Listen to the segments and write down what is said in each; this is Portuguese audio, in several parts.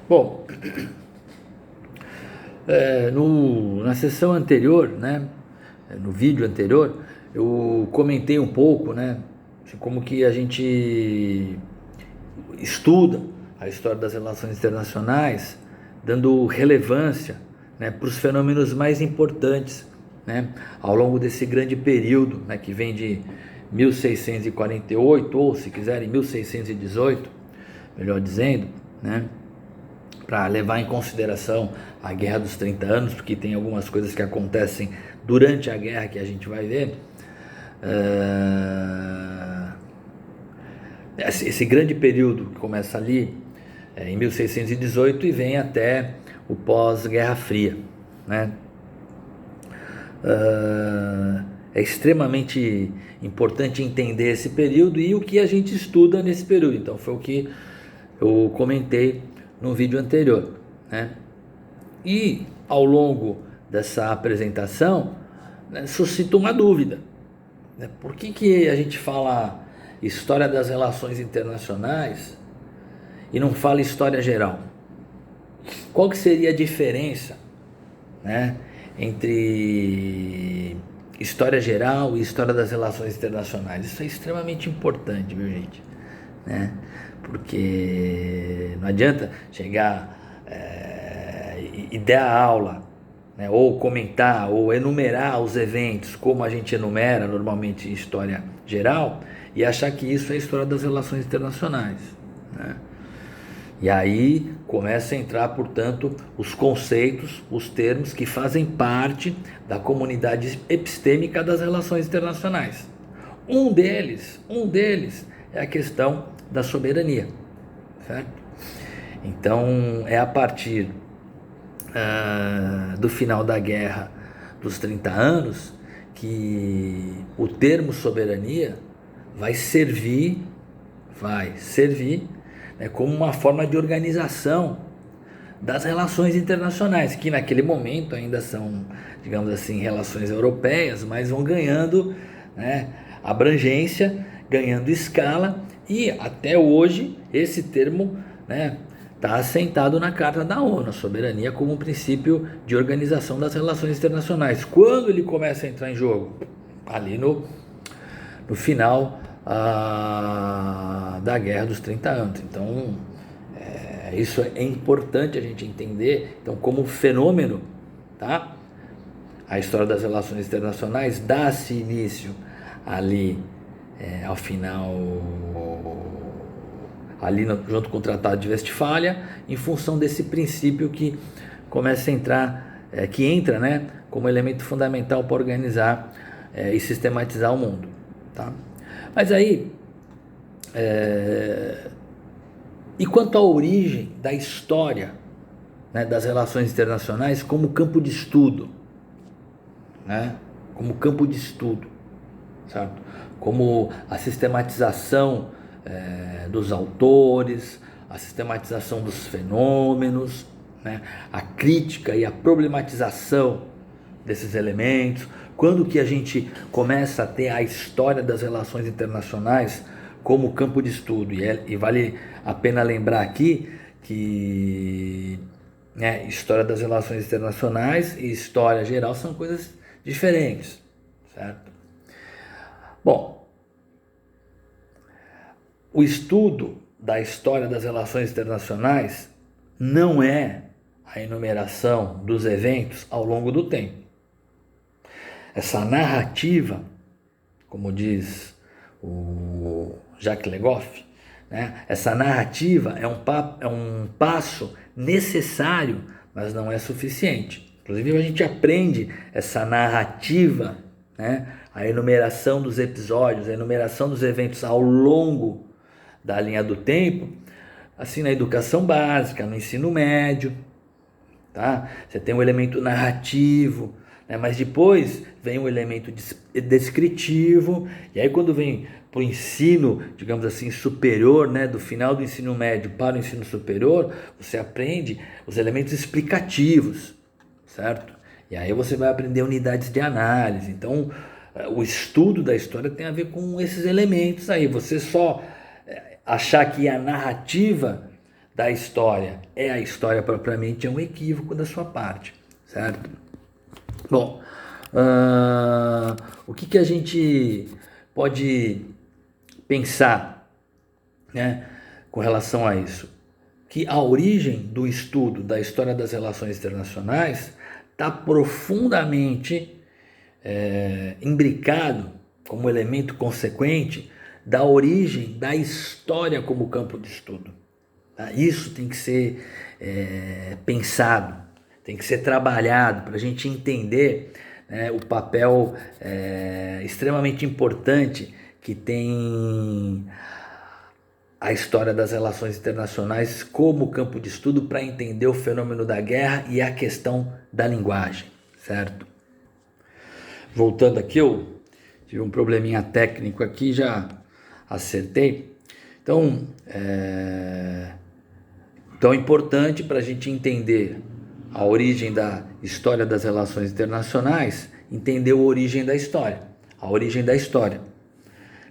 Bom, na sessão anterior, né, no vídeo anterior, eu comentei um pouco, né, como que a gente estuda a história das relações internacionais, dando relevância, né, para os fenômenos mais importantes, né, ao longo desse grande período, né, que vem de 1648, ou se quiserem 1618, melhor dizendo, né, para levar em consideração a Guerra dos 30 anos, porque tem algumas coisas que acontecem durante a guerra que a gente vai ver. Esse grande período que começa ali em 1618 e vem até o pós-Guerra Fria, né? É extremamente importante entender esse período e o que a gente estuda nesse período. Então foi o que eu comentei no vídeo anterior, né? E ao longo dessa apresentação, né, suscita uma dúvida, né? Por que a gente fala história das relações internacionais e não fala história geral? Qual que seria a diferença, né, entre história geral e história das relações internacionais? Isso é extremamente importante, viu, gente? Né? Porque não adianta chegar e dar a aula, né, ou comentar, ou enumerar os eventos como a gente enumera normalmente em história geral e achar que isso é a história das relações internacionais, né? E aí começa a entrar, portanto, os conceitos, os termos que fazem parte da comunidade epistêmica das relações internacionais. Um deles é a questão da soberania, certo? Então é a partir do final da Guerra dos 30 anos que o termo soberania vai servir, né, como uma forma de organização das relações internacionais, que naquele momento ainda são, digamos assim, relações europeias, mas vão ganhando, né, abrangência, ganhando escala, e até hoje esse termo, né, está assentado na Carta da ONU, a soberania como um princípio de organização das relações internacionais. Quando ele começa a entrar em jogo? Ali no final da Guerra dos 30 anos. Então, isso é importante a gente entender. Então, como fenômeno, tá? A história das relações internacionais dá-se início ali ao final, ali junto com o Tratado de Westfália, em função desse princípio que começa a entrar, que entra, né, como elemento fundamental para organizar e sistematizar o mundo, tá? Mas aí, e quanto à origem da história, né, das relações internacionais como campo de estudo, né, como campo de estudo, certo? Como a sistematização dos autores, a sistematização dos fenômenos, né, a crítica e a problematização desses elementos. Quando que a gente começa a ter a história das relações internacionais como campo de estudo? E vale a pena lembrar aqui que, né, história das relações internacionais e história geral são coisas diferentes, certo? Bom, o estudo da história das relações internacionais não é a enumeração dos eventos ao longo do tempo. Essa narrativa, como diz o Jacques Legoff, né? Essa narrativa é um passo necessário, mas não é suficiente. Inclusive a gente aprende essa narrativa, né? A enumeração dos episódios, a enumeração dos eventos ao longo da linha do tempo, assim na educação básica, no ensino médio, tá? Você tem um elemento narrativo, né? Mas depois vem um elemento descritivo, e aí quando vem para o ensino, digamos assim, superior, né, do final do ensino médio para o ensino superior, você aprende os elementos explicativos, certo? E aí você vai aprender unidades de análise. Então, o estudo da história tem a ver com esses elementos aí. Você só achar que a narrativa da história é a história propriamente, é um equívoco da sua parte, certo? Bom, o que a gente pode pensar, né, com relação a isso? Que a origem do estudo da história das relações internacionais está profundamente imbricado como elemento consequente da origem da história como campo de estudo. Tá? Isso tem que ser pensado, tem que ser trabalhado para a gente entender, né, o papel extremamente importante que tem a história das relações internacionais como campo de estudo para entender o fenômeno da guerra e a questão da linguagem, certo? Voltando aqui, eu tive um probleminha técnico aqui, já acertei. Então, é importante para a gente entender a origem da história das relações internacionais, entender a origem da história,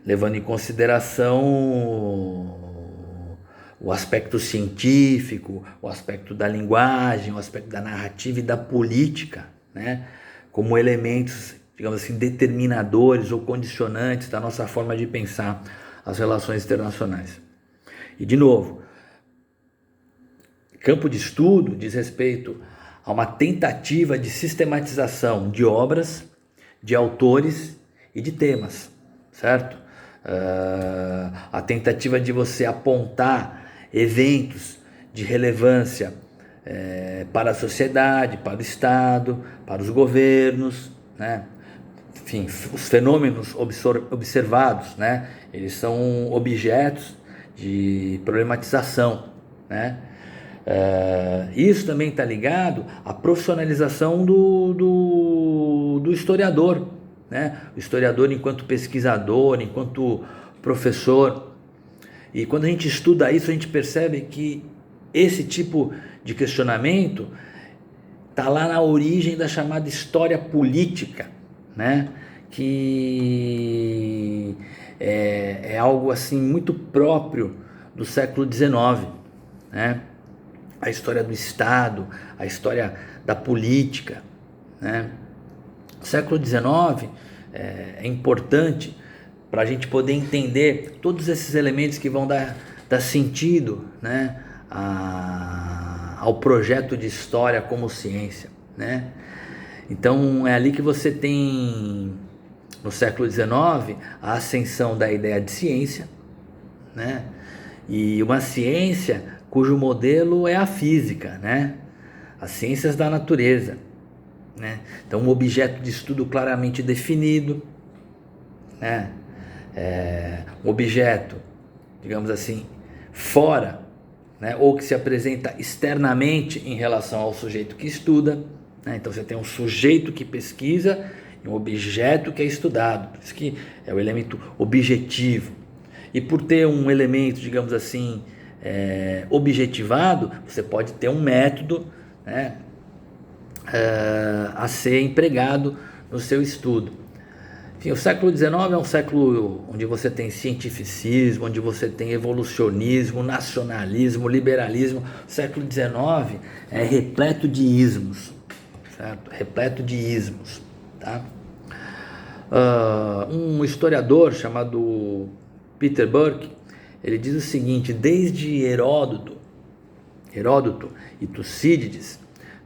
levando em consideração o aspecto científico, o aspecto da linguagem, o aspecto da narrativa e da política, né, como elementos, digamos assim, determinadores ou condicionantes da nossa forma de pensar as relações internacionais. E, de novo, campo de estudo diz respeito a uma tentativa de sistematização de obras, de autores e de temas, certo? A tentativa de você apontar eventos de relevância para a sociedade, para o Estado, para os governos, né? Enfim, os fenômenos observados, né? Eles são objetos de problematização, né? Isso também está ligado à profissionalização do historiador, né? O historiador enquanto pesquisador, enquanto professor. E quando a gente estuda isso, a gente percebe que esse tipo de questionamento está lá na origem da chamada história política, né? Que é algo assim muito próprio do século XIX, né? A história do Estado, a história da política, né? O século XIX é importante para a gente poder entender todos esses elementos que vão dar sentido, né, ao projeto de história como ciência, né? Então é ali que você tem, no século XIX, a ascensão da ideia de ciência, né? E uma ciência cujo modelo é a física, né? As ciências da natureza, né? Então, um objeto de estudo claramente definido, né? Um objeto, digamos assim, fora, né? Ou que se apresenta externamente em relação ao sujeito que estuda, né? Então, você tem um sujeito que pesquisa e um objeto que é estudado. Por isso que é o elemento objetivo. E por ter um elemento, digamos assim, objetivado, você pode ter um método, né, a ser empregado no seu estudo. Enfim, o século XIX é um século onde você tem cientificismo, onde você tem evolucionismo, nacionalismo, liberalismo. O século XIX é repleto de ismos, certo? Repleto de ismos, tá? Um historiador chamado Peter Burke, ele diz o seguinte: desde Heródoto e Tucídides,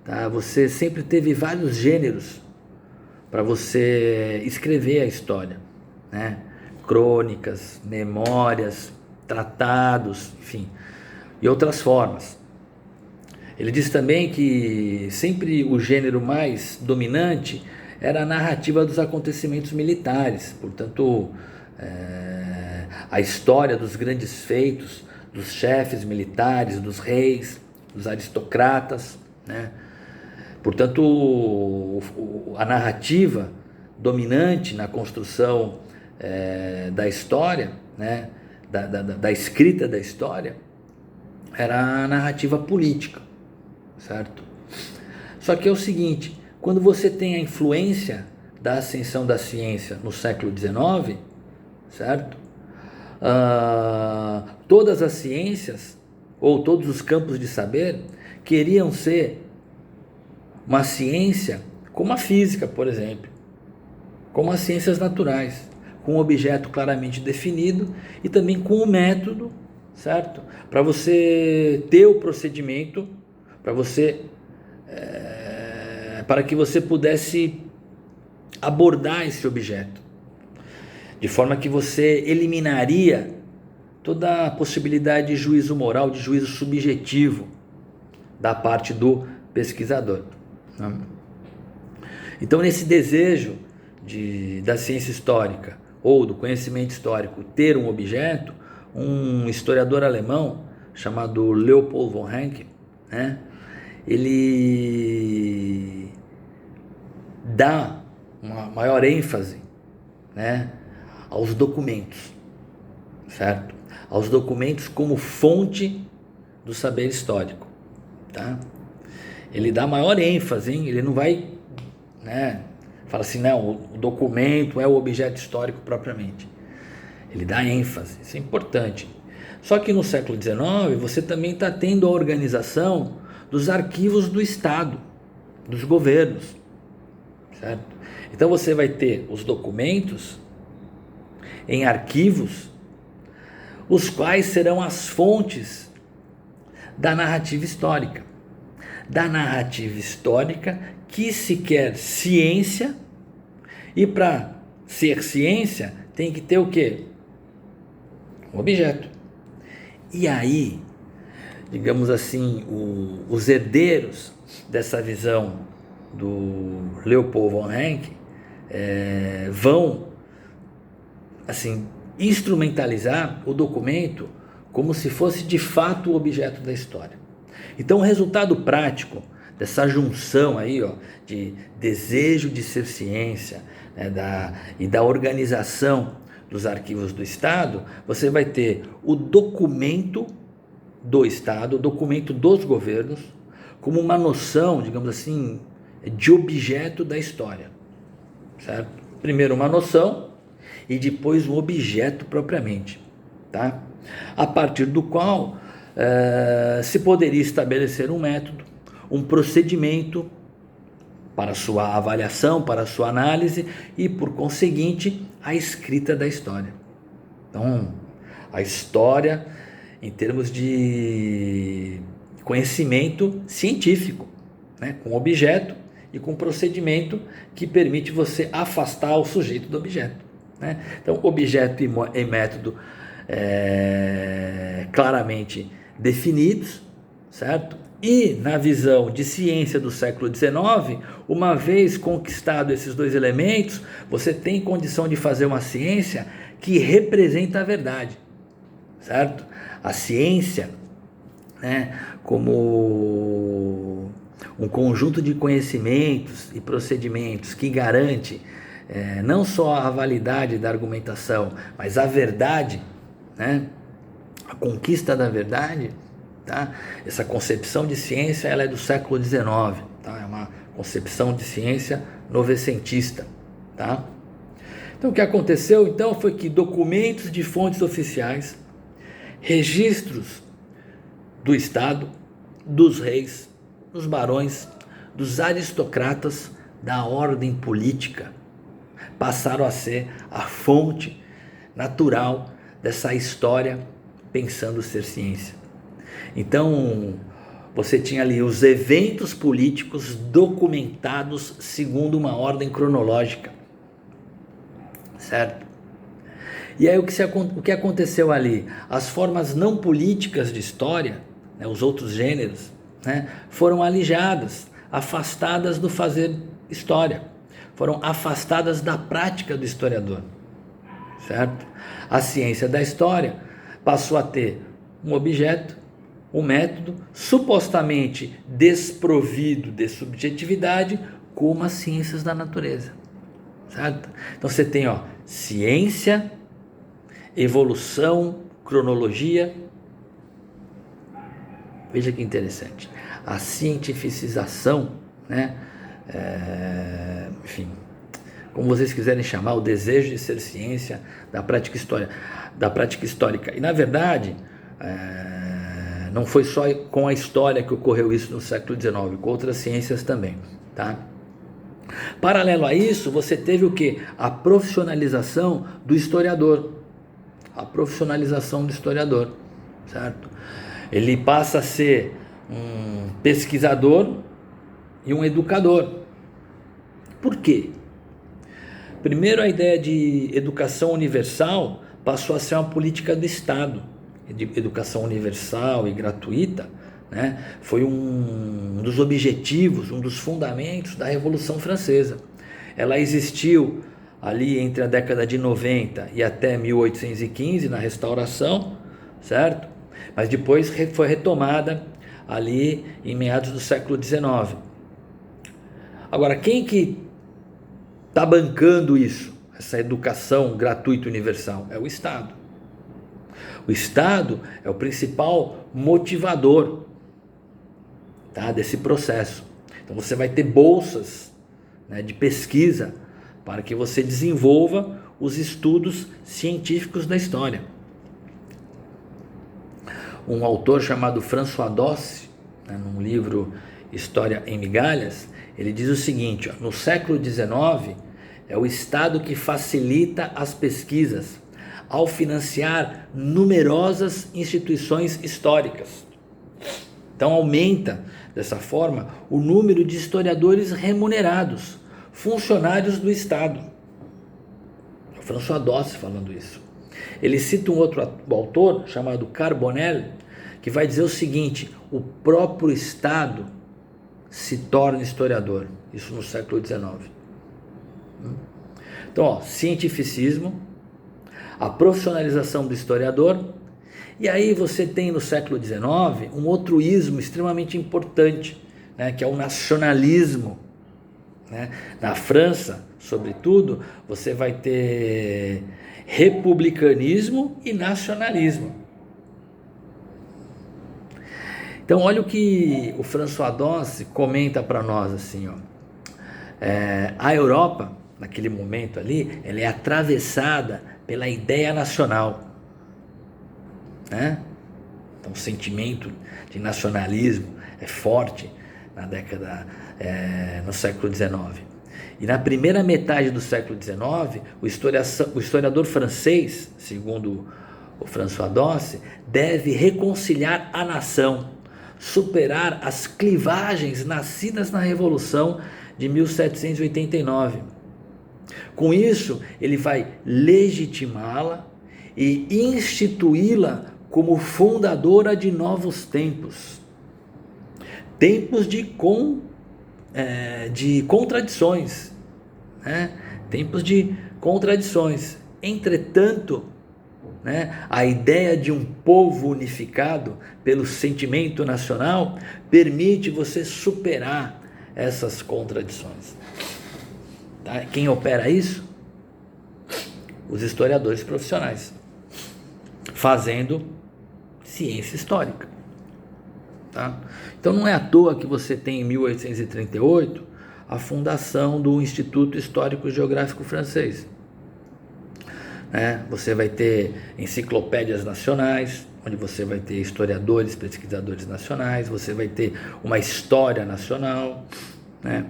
tá, você sempre teve vários gêneros para você escrever a história, né? Crônicas, memórias, tratados, enfim, e outras formas. Ele diz também que sempre o gênero mais dominante era a narrativa dos acontecimentos militares, portanto, a história dos grandes feitos, dos chefes militares, dos reis, dos aristocratas, né? Portanto, a narrativa dominante na construção da história, né? da escrita da história, era a narrativa política, certo? Só que é o seguinte, quando você tem a influência da ascensão da ciência no século XIX, certo? Todas as ciências ou todos os campos de saber, queriam ser uma ciência como a física, por exemplo, como as ciências naturais, com um objeto claramente definido e também com um método, certo? Para você ter o procedimento, para que você pudesse abordar esse objeto, de forma que você eliminaria toda a possibilidade de juízo moral, de juízo subjetivo da parte do pesquisador. Então, nesse desejo da ciência histórica ou do conhecimento histórico ter um objeto, um historiador alemão chamado Leopold von Ranke, né, ele dá uma maior ênfase, né, aos documentos, certo? Aos documentos como fonte do saber histórico, tá? Ele dá maior ênfase, hein? Ele não vai, né, fala assim, não, o documento é o objeto histórico propriamente. Ele dá ênfase, isso é importante. Só que no século XIX você também está tendo a organização dos arquivos do Estado, dos governos, certo? Então você vai ter os documentos em arquivos, os quais serão as fontes da narrativa histórica. Da narrativa histórica que se quer ciência, e para ser ciência tem que ter o quê? Um objeto. E aí, digamos assim, os herdeiros dessa visão do Leopold von Ranke vão assim instrumentalizar o documento como se fosse de fato o objeto da história. Então, o resultado prático dessa junção aí, ó, de desejo de ser ciência, né, da organização dos arquivos do Estado, você vai ter o documento do Estado, o documento dos governos, como uma noção, digamos assim, de objeto da história, certo? Primeiro uma noção e depois um objeto propriamente, tá? A partir do qual se poderia estabelecer um método, um procedimento para sua avaliação, para sua análise e, por conseguinte, a escrita da história. Então, a história em termos de conhecimento científico, né, com objeto e com procedimento que permite você afastar o sujeito do objeto, né? Então, objeto e método claramente definidos, certo? E na visão de ciência do século XIX, uma vez conquistado esses dois elementos, você tem condição de fazer uma ciência que representa a verdade, certo? A ciência, né, como um conjunto de conhecimentos e procedimentos que garante não só a validade da argumentação, mas a verdade, né, a conquista da verdade, tá? Essa concepção de ciência ela é do século XIX, tá? É uma concepção de ciência novecentista, tá? Então o que aconteceu então foi que documentos de fontes oficiais, registros do Estado, dos reis, dos barões, dos aristocratas, da ordem política, passaram a ser a fonte natural dessa história pensando ser ciência. Então, você tinha ali os eventos políticos documentados segundo uma ordem cronológica, certo? E aí o que aconteceu ali? As formas não políticas de história, né, os outros gêneros, né, foram alijadas, afastadas do fazer história, foram afastadas da prática do historiador, certo? A ciência da história passou a ter um objeto, um método supostamente desprovido de subjetividade, como as ciências da natureza, certo? Então você tem, ó, ciência, evolução, cronologia. Veja que interessante, a cientificização, né? Enfim, como vocês quiserem chamar, o desejo de ser ciência da prática histórica. E na verdade, Não foi só com a história que ocorreu isso no século XIX, com outras ciências também, tá? Paralelo a isso, você teve o quê? A profissionalização do historiador. A profissionalização do historiador, certo? Ele passa a ser um pesquisador e um educador. Por quê? Primeiro, a ideia de educação universal passou a ser uma política do Estado. De educação universal e gratuita, né? Foi um dos objetivos, um dos fundamentos da Revolução Francesa. Ela existiu ali entre a década de 90 e até 1815, na Restauração, certo? Mas depois foi retomada ali em meados do século XIX. Agora, quem que está bancando isso, essa educação gratuita universal? É o Estado. O Estado é o principal motivador, tá, desse processo. Então você vai ter bolsas, né, de pesquisa para que você desenvolva os estudos científicos da história. Um autor chamado François Dosse, né, num livro História em Migalhas, ele diz o seguinte: ó, no século XIX é o Estado que facilita as pesquisas ao financiar numerosas instituições históricas. Então aumenta dessa forma o número de historiadores remunerados, funcionários do Estado. É o François Dosse falando isso. Ele cita um outro autor chamado Carbonell, que vai dizer o seguinte: o próprio Estado se torna historiador. Isso no século XIX. Então, ó, cientificismo, a profissionalização do historiador, e aí você tem no século XIX um outro ismo extremamente importante, né, que é o nacionalismo, né? Na França, sobretudo, você vai ter republicanismo e nacionalismo. Então olha o que o François Dosse comenta para nós assim, ó. A Europa, naquele momento ali, ela é atravessada pela ideia nacional, né? Então o sentimento de nacionalismo é forte na década, no século XIX. E na primeira metade do século XIX, o historiador francês, segundo o François Dosse, deve reconciliar a nação, superar as clivagens nascidas na Revolução de 1789. Com isso, ele vai legitimá-la e instituí-la como fundadora de novos tempos. Tempos de contradições, né? Tempos de contradições. Entretanto, né, a ideia de um povo unificado pelo sentimento nacional permite você superar essas contradições. Tá? Quem opera isso? Os historiadores profissionais, fazendo ciência histórica. Tá? Então não é à toa que você tem em 1838 a fundação do Instituto Histórico Geográfico Francês. Você vai ter enciclopédias nacionais, onde você vai ter historiadores, pesquisadores nacionais, você vai ter uma história nacional, né?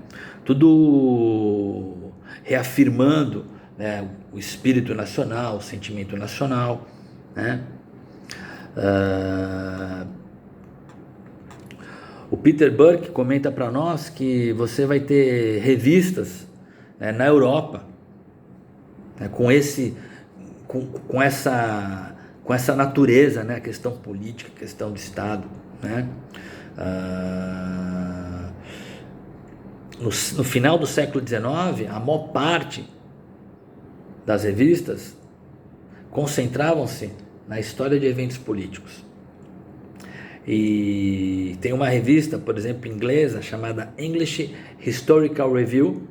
Tudo reafirmando, né, o espírito nacional, o sentimento nacional, né? O Peter Burke comenta para nós que você vai ter revistas, né, na Europa, né, com essa natureza, né, questão política, questão de Estado, né? No final do século XIX, a maior parte das revistas concentravam-se na história de eventos políticos. E tem uma revista, por exemplo, inglesa, chamada English Historical Review,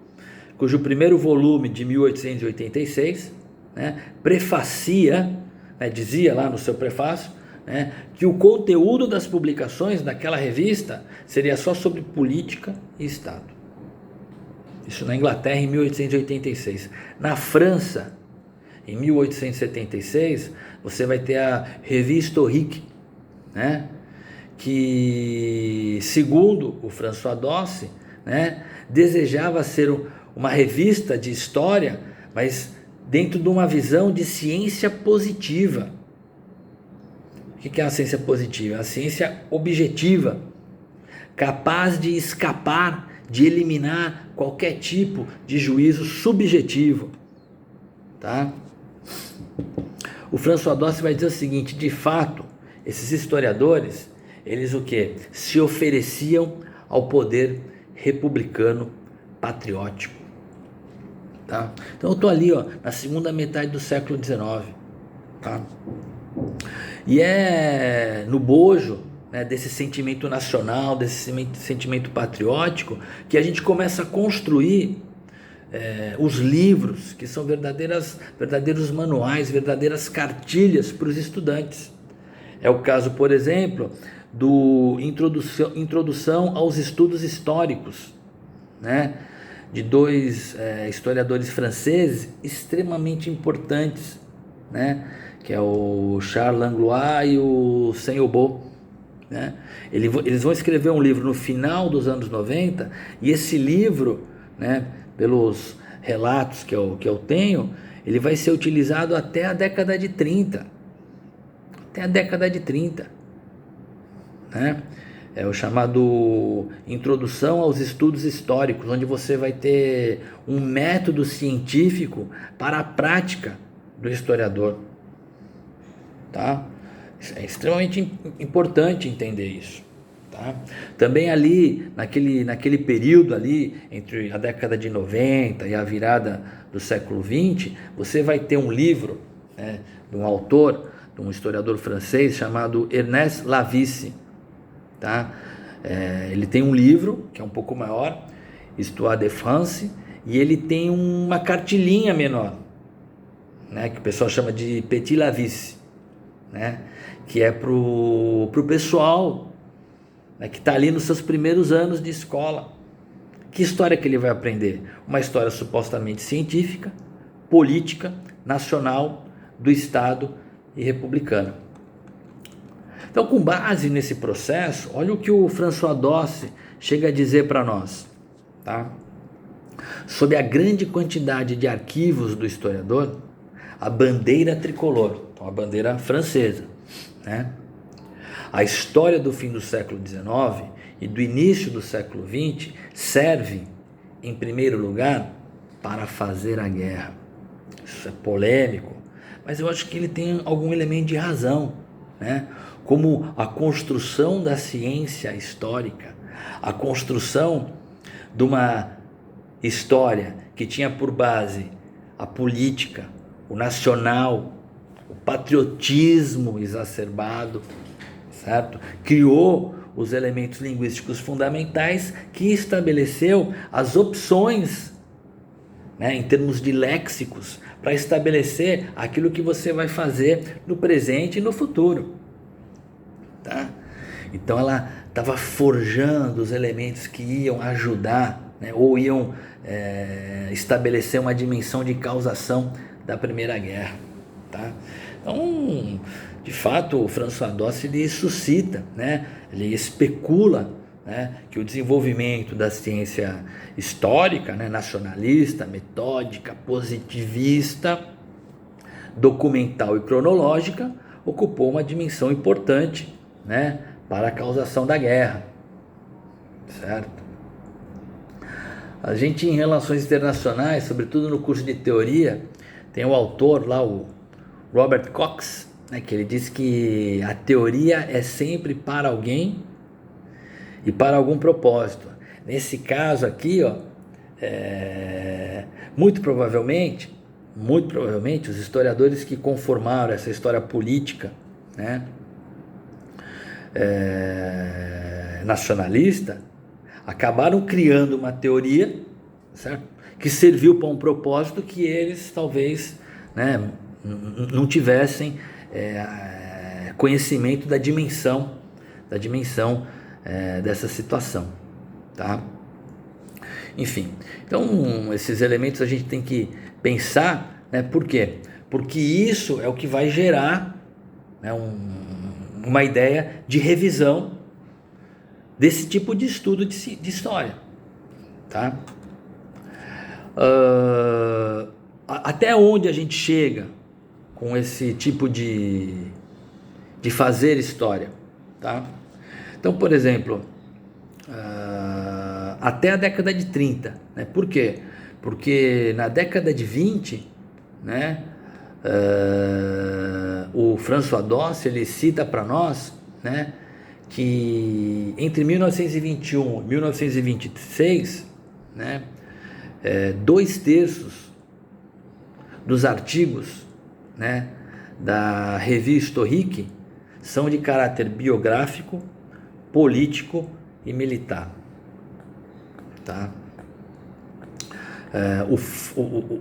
cujo primeiro volume, de 1886, né, prefacia, né, dizia lá no seu prefácio, né, que o conteúdo das publicações daquela revista seria só sobre política e Estado. Isso na Inglaterra em 1886. Na França, em 1876, você vai ter a Revue Historique, né, que, segundo o François Dosse, né, desejava ser uma revista de história, mas dentro de uma visão de ciência positiva. O que é a ciência positiva? A ciência objetiva, capaz de escapar, de eliminar qualquer tipo de juízo subjetivo. Tá? O François Dosse vai dizer o seguinte: de fato, esses historiadores, eles o quê? Se ofereciam ao poder republicano patriótico. Tá? Então eu estou ali, ó, na segunda metade do século XIX. Tá? E é no bojo, né, desse sentimento nacional, desse sentimento patriótico, que a gente começa a construir os livros, que são verdadeiros manuais, verdadeiras cartilhas para os estudantes. É o caso, por exemplo, do Introdução aos Estudos Históricos, né, de dois historiadores franceses extremamente importantes, né, que é o Charles Langlois e o Saint-Aubot. Né? Eles vão escrever um livro no final dos anos 90, e esse livro, né, pelos relatos que eu tenho, ele vai ser utilizado até a década de 30. Até a década de 30. Né? É o chamado Introdução aos Estudos Históricos, onde você vai ter um método científico para a prática do historiador. Tá? É extremamente importante entender isso. Tá? Também ali, naquele período ali, entre a década de 90 e a virada do século 20, você vai ter um livro, né, de um autor, de um historiador francês chamado Ernest Lavice. Tá? Ele tem um livro que é um pouco maior, Histoire de France, e ele tem uma cartilhinha menor, né, que o pessoal chama de Petit Lavice, né, que é para o pessoal, né, que está ali nos seus primeiros anos de escola. Que história que ele vai aprender? Uma história supostamente científica, política, nacional, do Estado e republicana. Então, com base nesse processo, olha o que o François Dosse chega a dizer para nós. Tá? Sob a grande quantidade de arquivos do historiador, a bandeira tricolor, então a bandeira francesa, né? A história do fim do século XIX e do início do século XX serve, em primeiro lugar, para fazer a guerra. Isso é polêmico, mas eu acho que ele tem algum elemento de razão, né? Como a construção da ciência histórica, a construção de uma história que tinha por base a política, o nacional, o patriotismo exacerbado, certo? Criou os elementos linguísticos fundamentais que estabeleceu as opções, né, em termos de léxicos, para estabelecer aquilo que você vai fazer no presente e no futuro. Tá? Então ela estava forjando os elementos que iam ajudar, né, ou iam estabelecer uma dimensão de causação da Primeira Guerra. Tá? Então, de fato, o François Dosse ele suscita, né, ele especula, né, que o desenvolvimento da ciência histórica, né, nacionalista, metódica, positivista, documental e cronológica ocupou uma dimensão importante, né, para a causação da guerra, certo? A gente, em relações internacionais, sobretudo no curso de teoria, tem o autor lá, o Robert Cox, né, que ele diz que a teoria é sempre para alguém e para algum propósito. Nesse caso aqui, ó, muito provavelmente, os historiadores que conformaram essa história política, né, nacionalista, acabaram criando uma teoria, certo? Que serviu para um propósito que eles talvez, né, não tivessem conhecimento da dimensão dessa situação, tá? Enfim, então esses elementos a gente tem que pensar, né? Por quê? Porque isso é o que vai gerar, né, uma ideia de revisão desse tipo de estudo de história, tá? Até onde a gente chega com esse tipo de fazer história, tá? Então, por exemplo, até a década de 30, né? Por quê? Porque na década de 20, né, o François Doss, ele cita para nós, né, que entre 1921 e 1926, né, 2/3 dos artigos, né, da revista Historique são de caráter biográfico, político e militar, tá?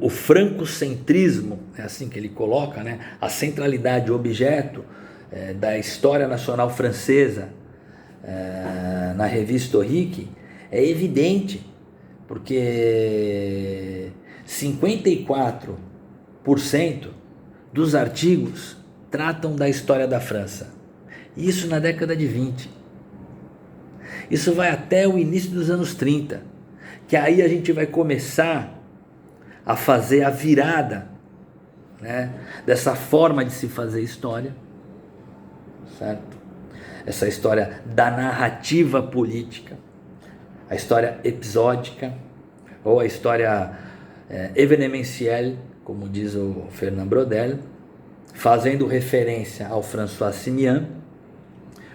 O francocentrismo, é assim que ele coloca, né, a centralidade, o objeto da história nacional francesa na revista Historique é evidente, porque 54% dos artigos tratam da história da França. Isso na década de 20. Isso vai até o início dos anos 30, que aí a gente vai começar a fazer a virada, né, dessa forma de se fazer história, certo? Essa história da narrativa política, a história episódica, ou a história événementielle, como diz o Fernand Braudel, fazendo referência ao François Simian,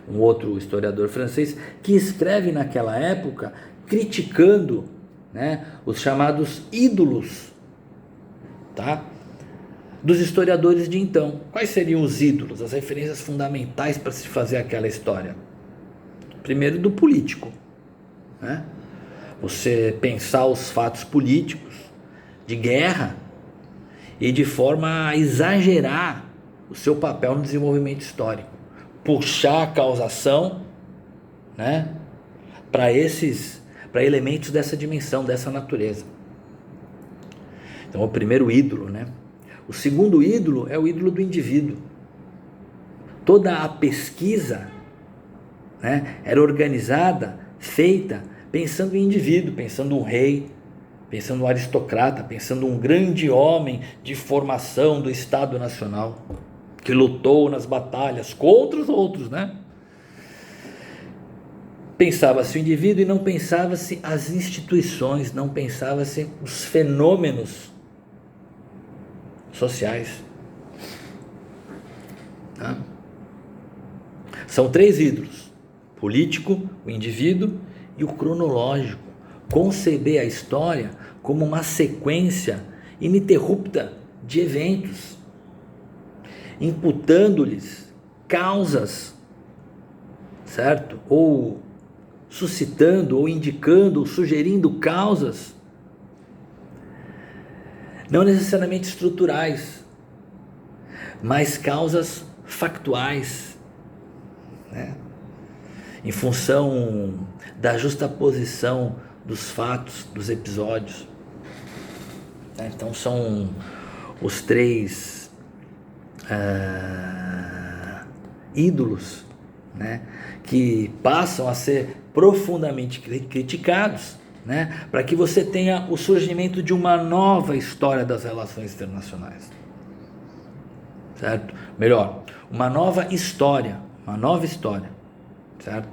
um outro historiador francês, que escreve naquela época criticando, né, os chamados ídolos, tá, dos historiadores de então. Quais seriam os ídolos, as referências fundamentais para se fazer aquela história? Primeiro, do político, né? Você pensar os fatos políticos de guerra e de forma a exagerar o seu papel no desenvolvimento histórico, puxar a causação, né, para elementos dessa dimensão, dessa natureza. Então, o primeiro ídolo, né? O segundo ídolo é o ídolo do indivíduo. Toda a pesquisa, né, era organizada, feita, pensando em indivíduo, pensando um rei, pensando um aristocrata, pensando um grande homem de formação do Estado Nacional, que lutou nas batalhas contra os outros, né? Pensava-se o indivíduo e não pensava-se as instituições, não pensava-se os fenômenos sociais. Tá? São 3 ídolos: político, o indivíduo e o cronológico. Conceber a história como uma sequência ininterrupta de eventos, imputando-lhes causas, certo? Ou suscitando, ou indicando, ou sugerindo causas, não necessariamente estruturais, mas causas factuais, né? Em função da justaposição dos fatos, dos episódios. Então são os 3 ídolos, né, que passam a ser profundamente criticados, né, para que você tenha o surgimento de uma nova história das relações internacionais, certo? Melhor, uma nova história, certo?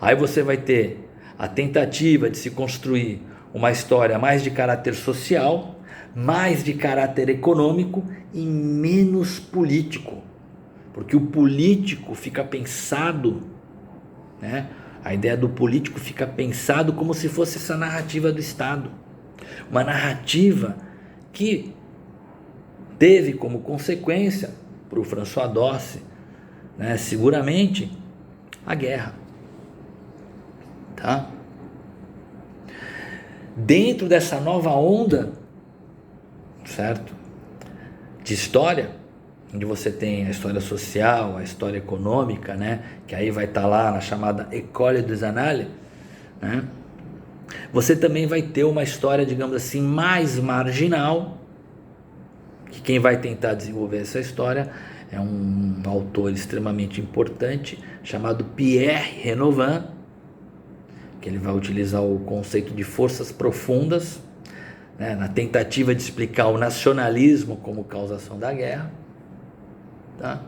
Aí você vai ter a tentativa de se construir uma história mais de caráter social, mais de caráter econômico e menos político, porque o político fica pensado, né? A ideia do político fica pensado como se fosse essa narrativa do Estado, uma narrativa que teve como consequência para o François Doss, né, seguramente a guerra, tá? Dentro dessa nova onda, certo, de história, onde você tem a história social, a história econômica, né, que aí vai estar lá na chamada École des Annales, né, você também vai ter uma história, digamos assim, mais marginal, que quem vai tentar desenvolver essa história é um autor extremamente importante, chamado Pierre Renovan, que ele vai utilizar o conceito de forças profundas, né, na tentativa de explicar o nacionalismo como causação da guerra, tá?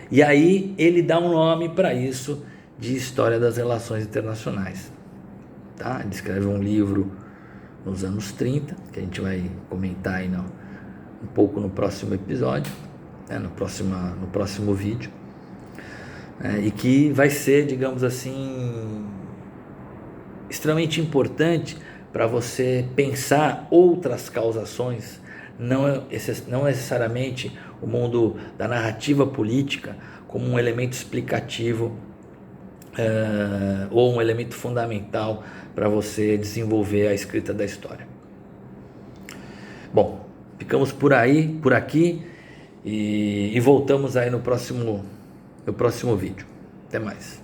E aí ele dá um nome para isso de História das Relações Internacionais, tá? Ele escreve um livro nos anos 30, que a gente vai comentar aí um pouco no próximo episódio, né, no próximo vídeo, e que vai ser, digamos assim, extremamente importante para você pensar outras causações, não necessariamente o mundo da narrativa política como um elemento explicativo ou um elemento fundamental para você desenvolver a escrita da história. Bom, ficamos por aqui e voltamos aí no próximo vídeo. Até mais.